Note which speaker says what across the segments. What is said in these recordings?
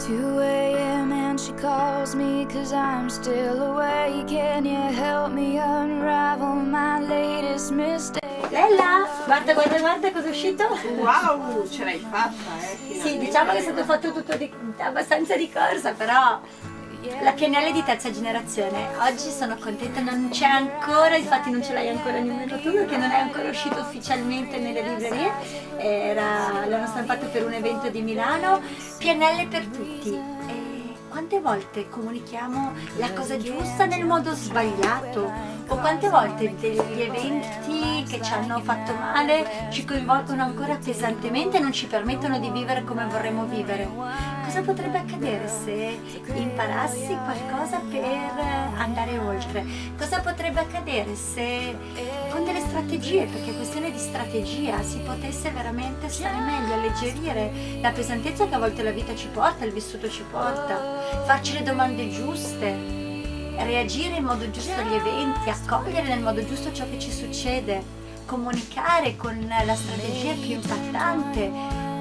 Speaker 1: 2 a.m. and she calls me 'cause I'm still awake. Can you help me unravel my latest mistake?
Speaker 2: Lella, guarda cosa è uscito.
Speaker 3: Wow, ce l'hai fatta,
Speaker 2: Sì, diciamo che è stato fatto tutto abbastanza di corsa, però la PNL di terza generazione. Oggi sono contenta, non c'è ancora, infatti non ce l'hai ancora nemmeno tu perché non è ancora uscito ufficialmente nelle librerie. L'hanno stampato per un evento di Milano. PNL per tutti. E quante volte comunichiamo la cosa giusta nel modo sbagliato? O quante volte degli eventi che ci hanno fatto male ci coinvolgono ancora pesantemente e non ci permettono di vivere come vorremmo vivere? Cosa potrebbe accadere se imparassi qualcosa per andare oltre? Cosa potrebbe accadere se con delle strategie, perché è questione di strategia, si potesse veramente stare meglio, alleggerire la pesantezza che a volte la vita ci porta, il vissuto ci porta, farci le domande giuste, reagire in modo giusto agli eventi, accogliere nel modo giusto ciò che ci succede, comunicare con la strategia più impattante,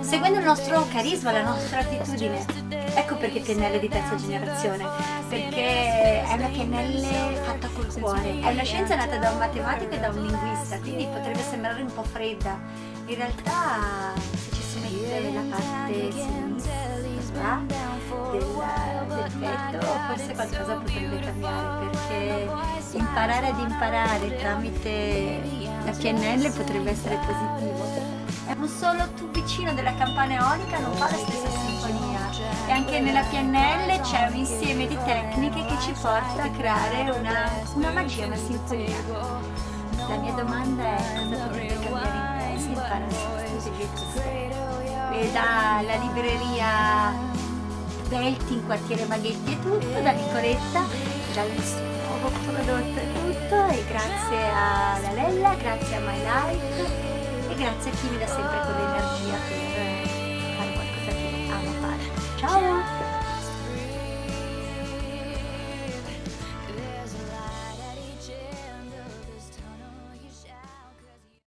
Speaker 2: seguendo il nostro carisma, la nostra attitudine. Ecco perché PNL di terza generazione, perché è una PNL fatta col cuore, è una scienza nata da un matematico e da un linguista, quindi potrebbe sembrare un po' fredda. In realtà, se ci si mette la parte sinistra del petto, forse qualcosa potrebbe cambiare, perché imparare ad imparare tramite la PNL potrebbe essere positivo. È un solo tubicino della campana eolica non fa la stessa sinfonia, e anche nella PNL c'è un insieme di tecniche che ci porta a creare una magia, una sinfonia. La mia domanda è: cosa potrebbe cambiare in te se imparassi queste strategie giuste? Da la libreria Velti in quartiere Maghetti è tutto, da Nicoletta, dal nuovo prodotto è tutto, e grazie alla Lella, grazie a My Life e grazie a chi mi dà sempre con le